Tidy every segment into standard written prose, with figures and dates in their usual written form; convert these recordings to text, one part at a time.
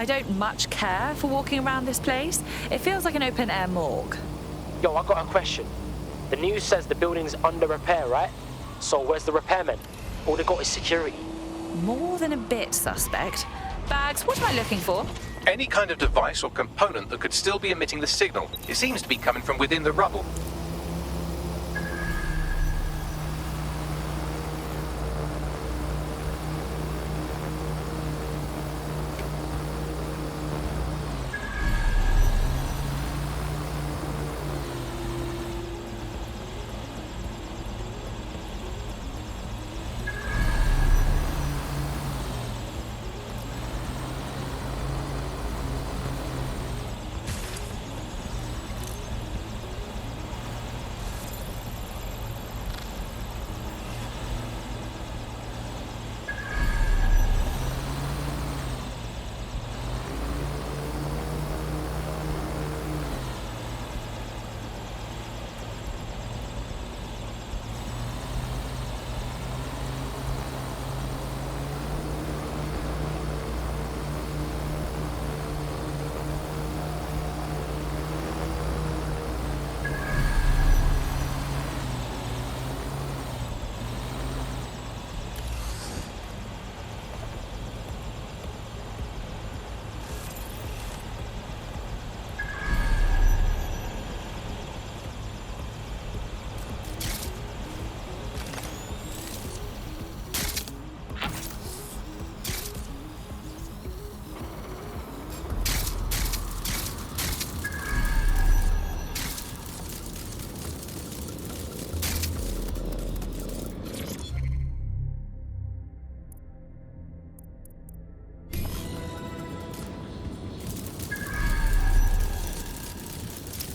I don't much care for walking around this place. It feels like an open-air morgue. Yo, I got a question. The news says the building's under repair, right? So where's the repairmen? All they got is security. More than a bit suspect. Bags, what am I looking for? Any kind of device or component that could still be emitting the signal. It seems to be coming from within the rubble.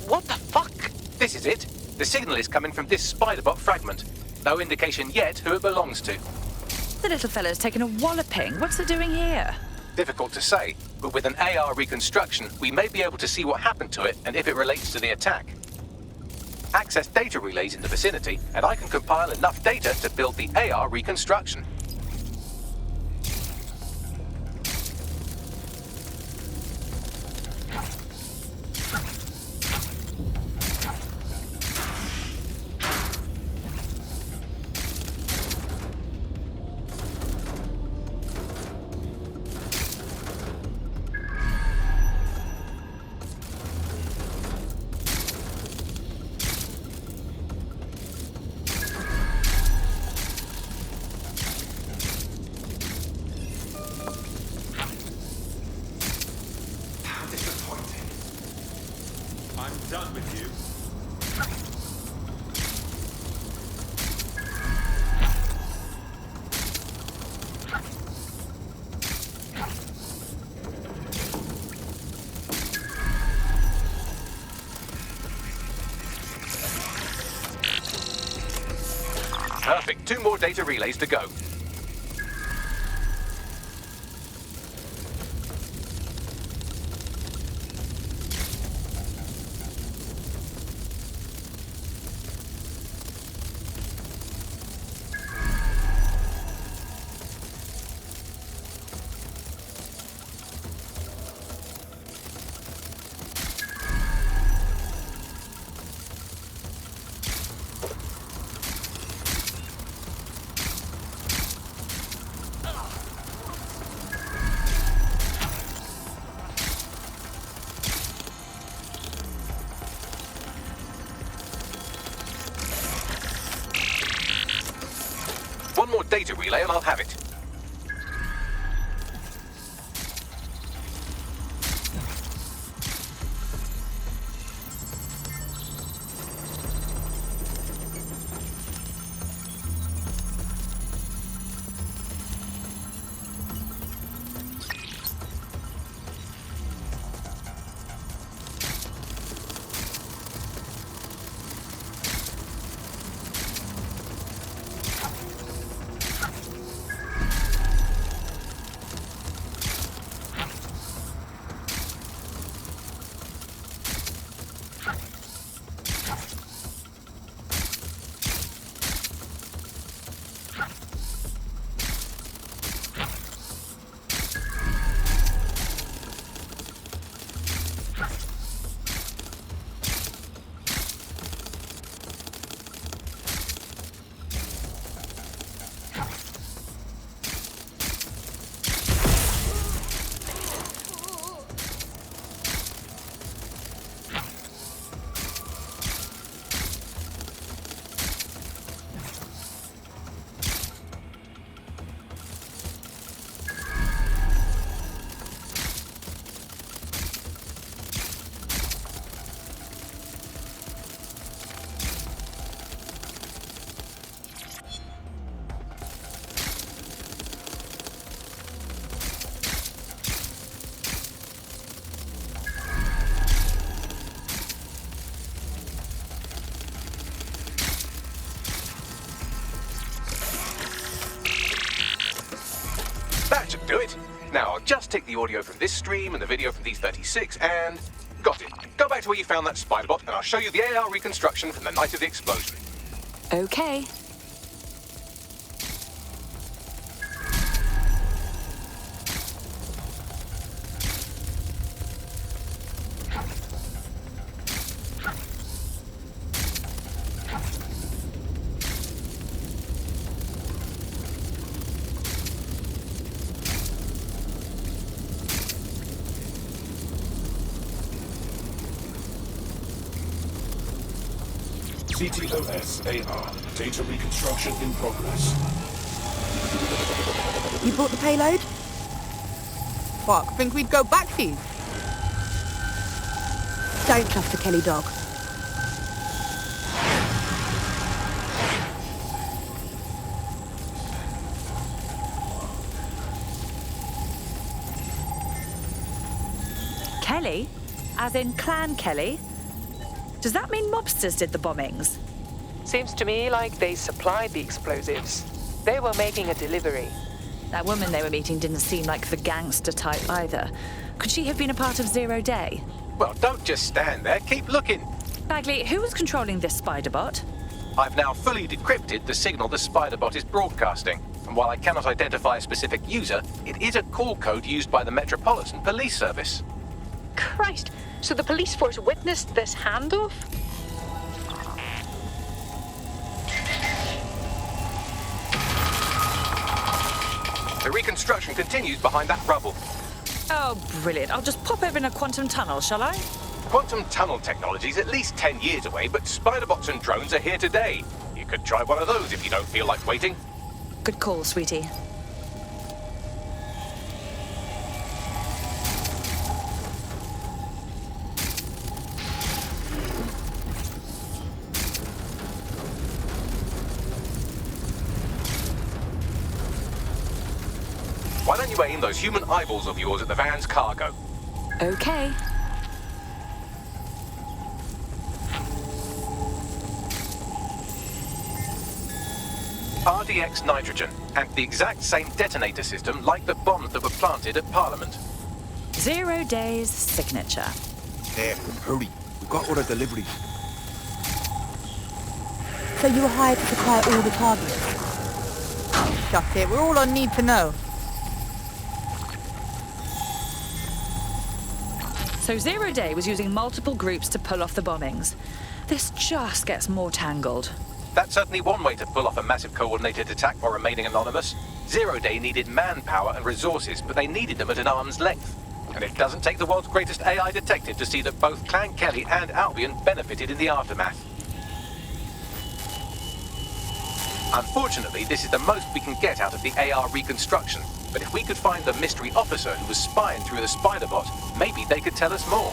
What the fuck? This is it. The signal is coming from this spider-bot fragment. No indication yet who it belongs to. The little fellow's taken a walloping. What's it doing here? Difficult to say, but with an AR reconstruction, we may be able to see what happened to it and if it relates to the attack. Access data relays in the vicinity, and I can compile enough data to build the AR reconstruction. I'm done with you. Perfect. 2 more data relays to go. One more data relay and I'll have it. Now, I'll just take the audio from this stream and the video from these 36 and... Got it. Go back to where you found that spider bot and I'll show you the AR reconstruction from the night of the explosion. Okay. CTOS AR. Data reconstruction in progress. You brought the payload? Fuck, think we'd go back to you? Don't trust the Kelly dog. Kelly? As in Clan Kelly? Does that mean mobsters did the bombings? Seems to me like they supplied the explosives. They were making a delivery. That woman they were meeting didn't seem like the gangster type either. Could she have been a part of Zero Day? Well, don't just stand there, keep looking. Bagley, who was controlling this spider bot? I've now fully decrypted the signal the spider bot is broadcasting. And while I cannot identify a specific user, it is a call code used by the Metropolitan Police Service. Christ, so the police force witnessed this handoff? The reconstruction continues behind that rubble. Oh, brilliant. I'll just pop over in a quantum tunnel, shall I? Quantum tunnel technology is at least 10 years away, but spider bots and drones are here today. You could try one of those if you don't feel like waiting. Good call, sweetie. Why don't you aim those human eyeballs of yours at the van's cargo? Okay. RDX nitrogen, and the exact same detonator system like the bombs that were planted at Parliament. 0 Day's signature. There, hurry. We've got other deliveries. So you were hired to supply all the targets? Shut it, we're all on need to know. So 0 Day was using multiple groups to pull off the bombings. This just gets more tangled. That's certainly one way to pull off a massive coordinated attack while remaining anonymous. 0 Day needed manpower and resources, but they needed them at an arm's length. And it doesn't take the world's greatest AI detective to see that both Clan Kelly and Albion benefited in the aftermath. Unfortunately, this is the most we can get out of the AR reconstruction. But if we could find the mystery officer who was spying through the spider bot, maybe they could tell us more.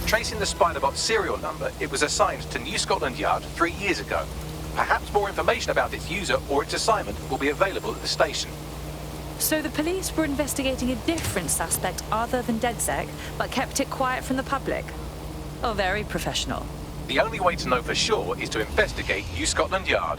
Tracing the Spiderbot's serial number, it was assigned to New Scotland Yard 3 years ago. Perhaps more information about its user or its assignment will be available at the station. So the police were investigating a different suspect other than DedSec, but kept it quiet from the public. Oh, very professional. The only way to know for sure is to investigate New Scotland Yard.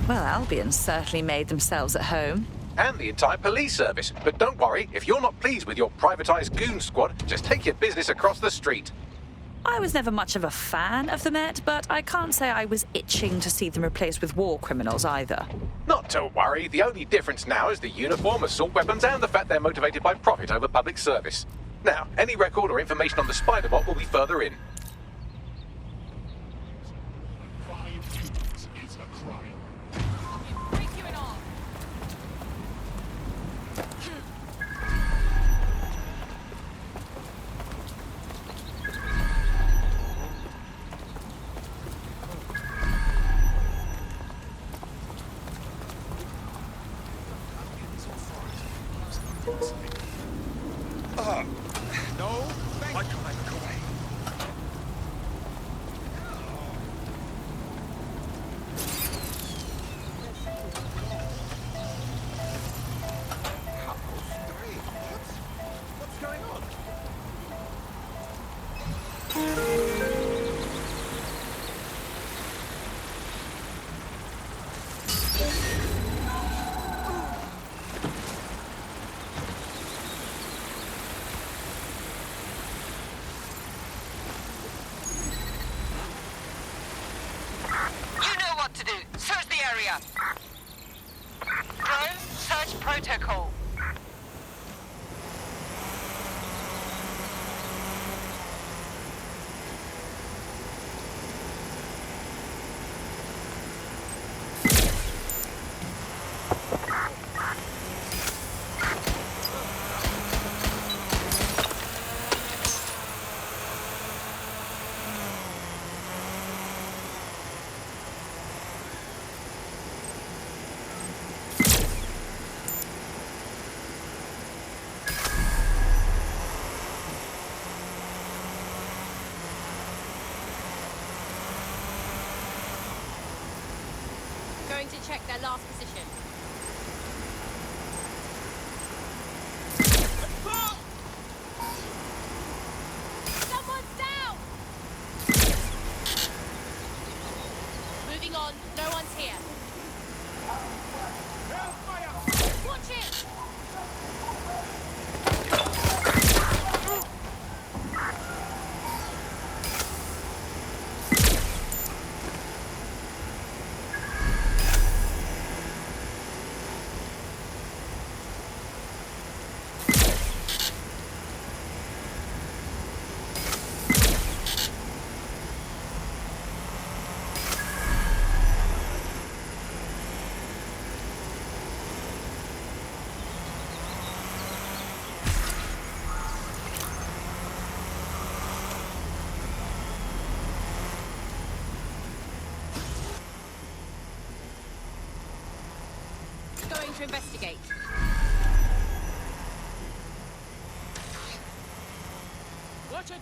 Well, Albion certainly made themselves at home. And the entire police service. But don't worry, if you're not pleased with your privatized goon squad, just take your business across the street. I was never much of a fan of the Met, but I can't say I was itching to see them replaced with war criminals either. Not to worry, the only difference now is the uniform, assault weapons, and the fact they're motivated by profit over public service. Now, any record or information on the Spider-Bot will be further in. 5 humans is a crime. No, thank you. Go away. How strange. What's going on? You know what to do. Search the area. Drone, search protocol. Going to check their last position. Someone's down! Moving on, no one's here. Watch it! Going to investigate. Watch it!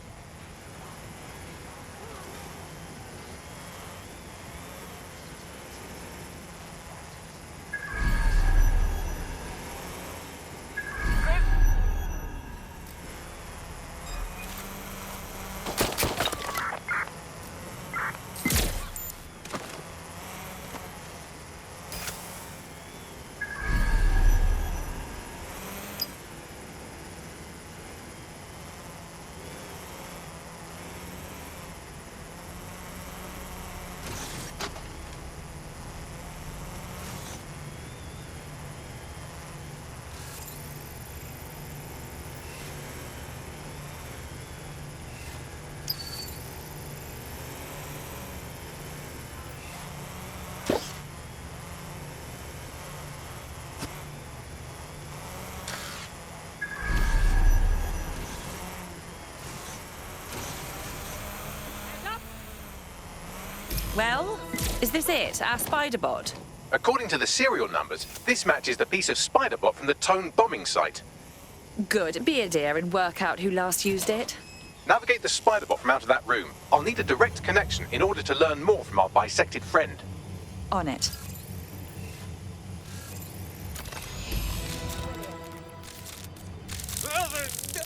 Well, is this it, our Spider-Bot? According to the serial numbers, this matches the piece of Spider-Bot from the Tone bombing site. Good. Be a dear and work out who last used it. Navigate the Spider-Bot from out of that room. I'll need a direct connection in order to learn more from our bisected friend. On it.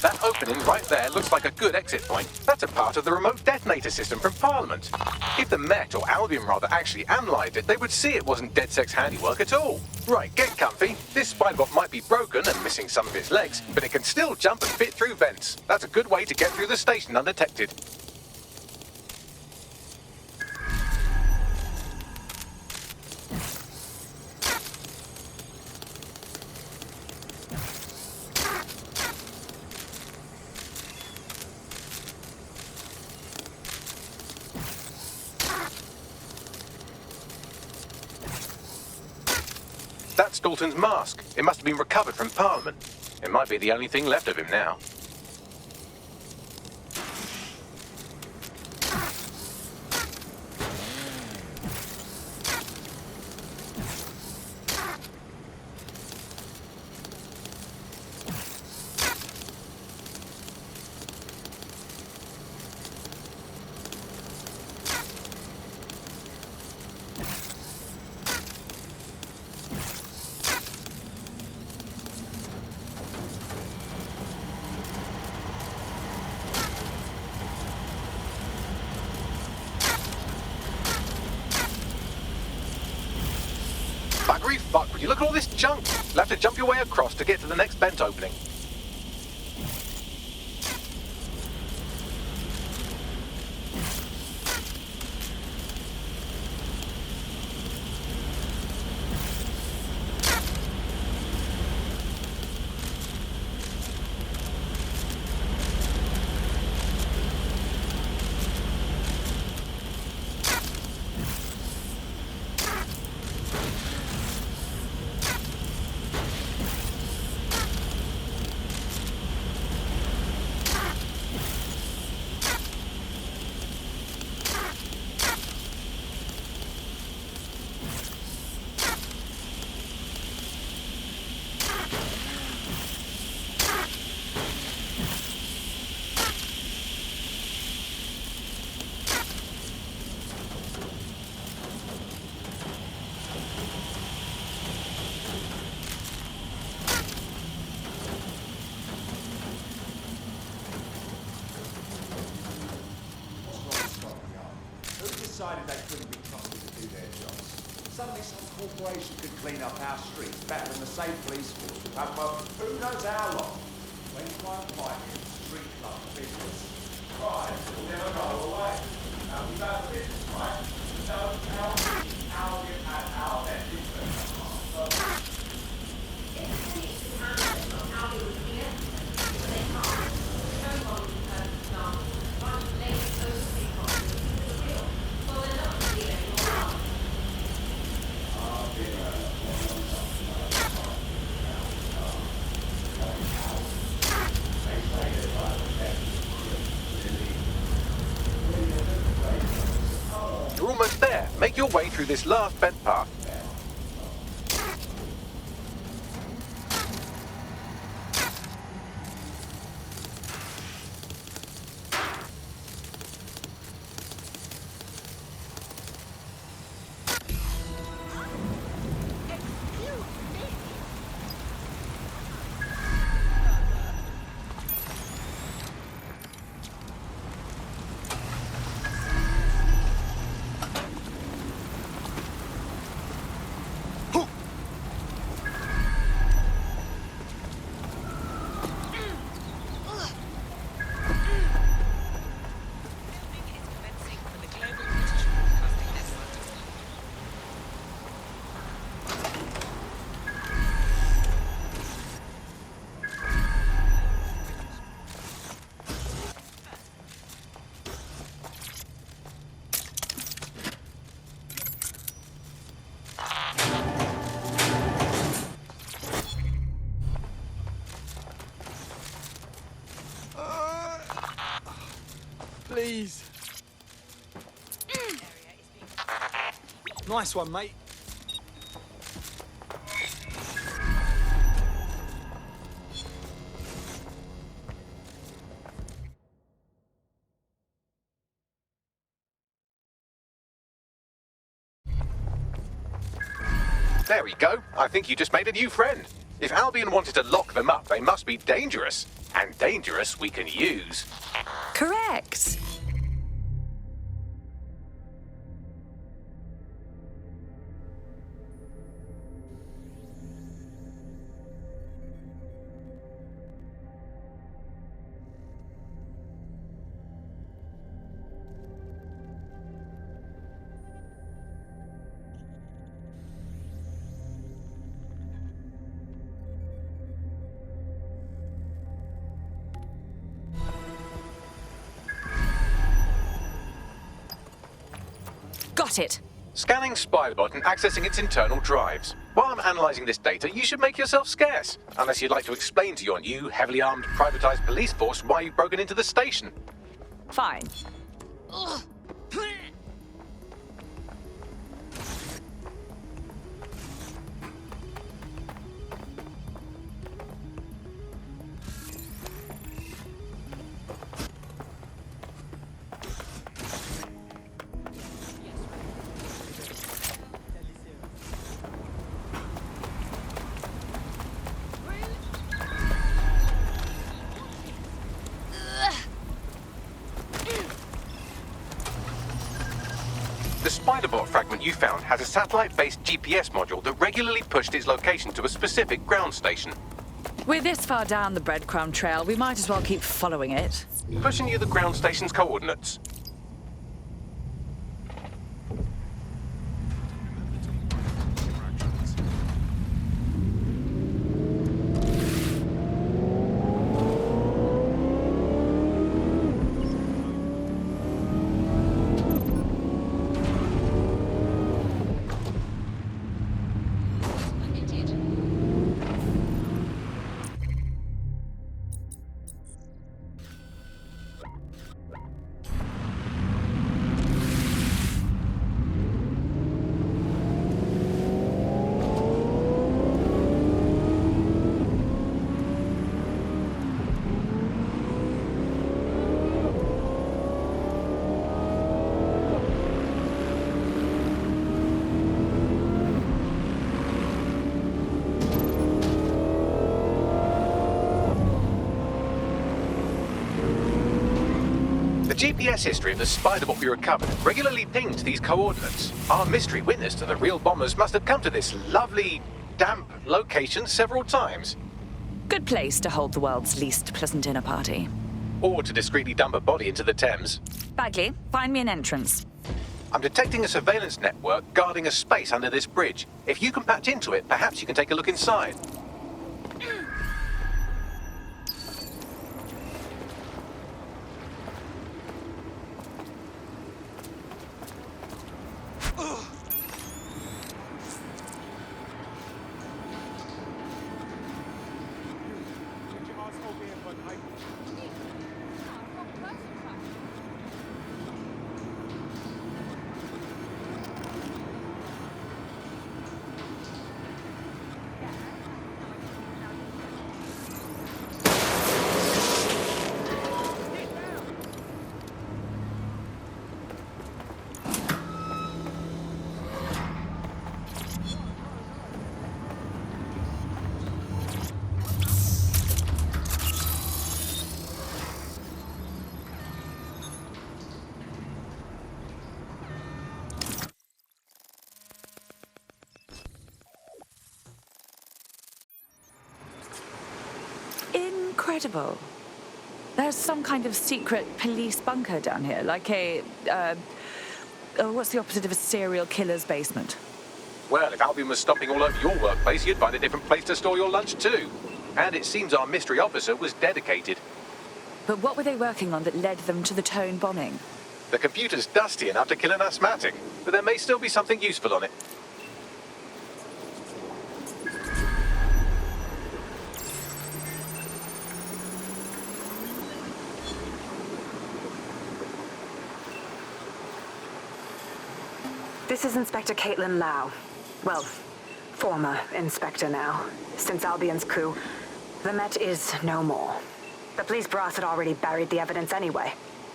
That That opening right there looks like a good exit point. That's a part of the remote detonator system from Parliament. If the Met, or Albion rather, actually analysed it, they would see it wasn't DedSec's handiwork at all. Right, get comfy. This spybot might be broken and missing some of its legs, but it can still jump and fit through vents. That's a good way to get through the station undetected. That's Dalton's mask. It must have been recovered from Parliament. It might be the only thing left of him now. Buggery fuck, would you look at all this junk? You'll have to jump your way across to get to the next vent opening. Decided they couldn't be trusted to do their jobs. Suddenly some corporation could clean up our streets better than the same police force would have, well, who knows how long. When quite quietly, street club business. Crime will never go away. Now we've had business, right? So how we had our best interest. You're almost there. Make your way through this last vent path. Please. Nice one, mate. There we go. I think you just made a new friend. If Albion wanted to lock them up, they must be dangerous. And dangerous we can use. Correct. Got it. Scanning Spiderbot and accessing its internal drives. While I'm analysing this data, you should make yourself scarce. Unless you'd like to explain to your new, heavily armed, privatised police force why you've broken into the station. Fine. The Spiderbot fragment you found has a satellite-based GPS module that regularly pushed its location to a specific ground station. We're this far down the breadcrumb trail, we might as well keep following it. Pushing you the ground station's coordinates. The GPS history of the Spiderbot we recovered regularly pinged these coordinates. Our mystery witness to the real bombers must have come to this lovely, damp location several times. Good place to hold the world's least pleasant dinner party. Or to discreetly dump a body into the Thames. Bagley, find me an entrance. I'm detecting a surveillance network guarding a space under this bridge. If you can patch into it, perhaps you can take a look inside. Incredible. There's some kind of secret police bunker down here, like a, what's the opposite of a serial killer's basement? Well, if Albion was stomping all over your workplace, you'd find a different place to store your lunch too. And it seems our mystery officer was dedicated. But what were they working on that led them to the Tone bombing? The computer's dusty enough to kill an asthmatic, but there may still be something useful on it. This is Inspector Caitlin Lau. Well, former inspector now. Since Albion's coup, the Met is no more. The police brass had already buried the evidence anyway.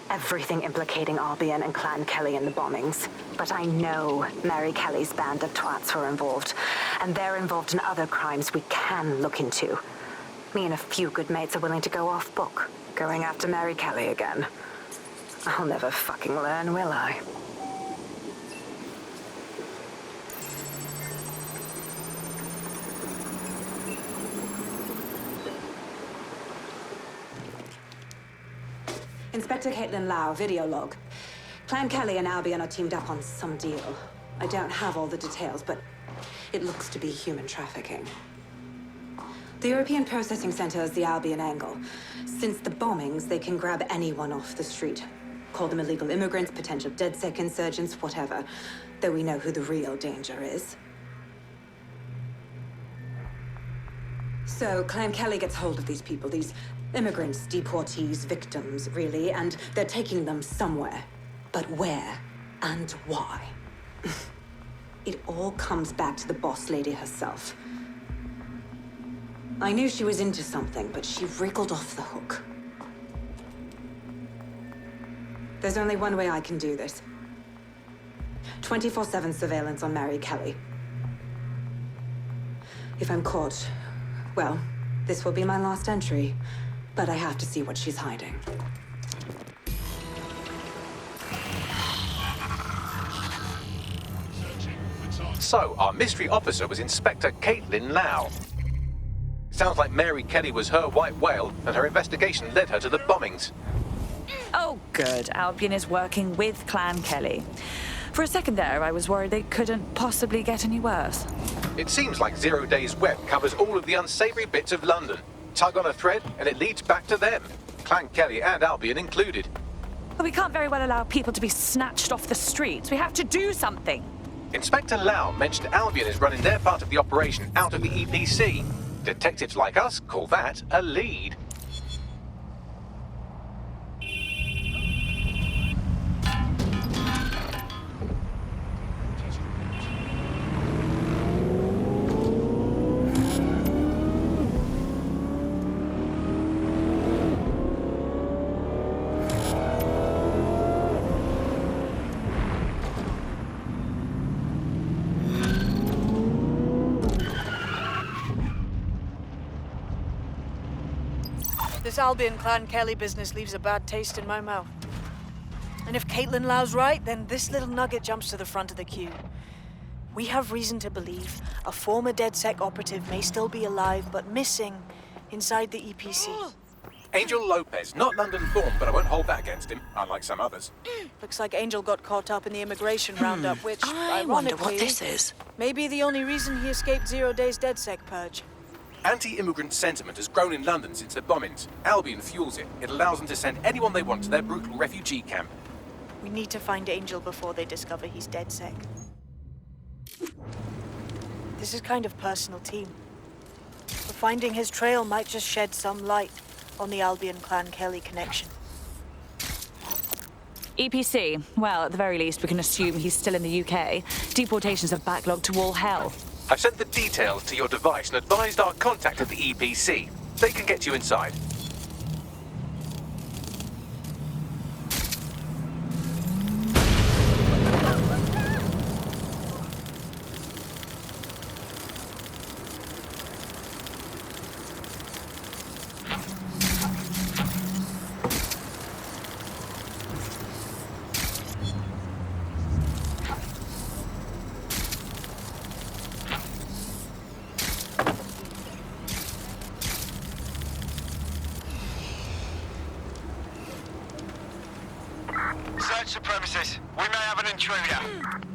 everything implicating Albion and Clan Kelly in the bombings. But I know Mary Kelly's band of twats were involved, and they're involved in other crimes we can look into. Me and a few good mates are willing to go off book, going after Mary Kelly again. I'll never fucking learn, will I? Inspector Caitlin Lau, video log. Clan Kelly and Albion are teamed up on some deal. I don't have all the details, but it looks to be human trafficking. The European Processing Center is the Albion angle. Since the bombings, they can grab anyone off the street. Call them illegal immigrants, potential DedSec insurgents, whatever. Though we know who the real danger is. So, Clan Kelly gets hold of these people, these immigrants, deportees, victims, really, and they're taking them somewhere. But where and why? It all comes back to the boss lady herself. I knew she was into something, but she wriggled off the hook. There's only one way I can do this. 24/7 surveillance on Mary Kelly. If I'm caught, well, this will be my last entry. But I have to see what she's hiding. So, our mystery officer was Inspector Caitlin Lau. Sounds like Mary Kelly was her white whale, and her investigation led her to the bombings. Oh, good. Albion is working with Clan Kelly. For a second there, I was worried they couldn't possibly get any worse. It seems like 0 Days Web covers all of the unsavory bits of London. Tug on a thread, and it leads back to them. Clan Kelly and Albion included. But we can't very well allow people to be snatched off the streets. We have to do something. Inspector Lau mentioned Albion is running their part of the operation out of the EPC. Detectives like us call that a lead. This Albion Clan Kelly business leaves a bad taste in my mouth. And if Caitlin Lau's right, then this little nugget jumps to the front of the queue. We have reason to believe a former DedSec operative may still be alive, but missing inside the EPC. Angel Lopez, not London-born, but I won't hold that against him, unlike some others. Looks like Angel got caught up in the immigration roundup, which, I wonder what ironically, this is. may be the only reason he escaped 0 Days DedSec purge. Anti-immigrant sentiment has grown in London since the bombings. Albion fuels it. It allows them to send anyone they want to their brutal refugee camp. We need to find Angel before they discover he's DedSec. This is kind of personal team. But finding his trail might just shed some light on the Albion Clan Kelly connection. EPC. Well, at the very least, we can assume he's still in the UK. Deportations have backlogged to all hell. I've sent the details to your device and advised our contact at the EPC. They can get you inside. Search the premises. We may have an intruder.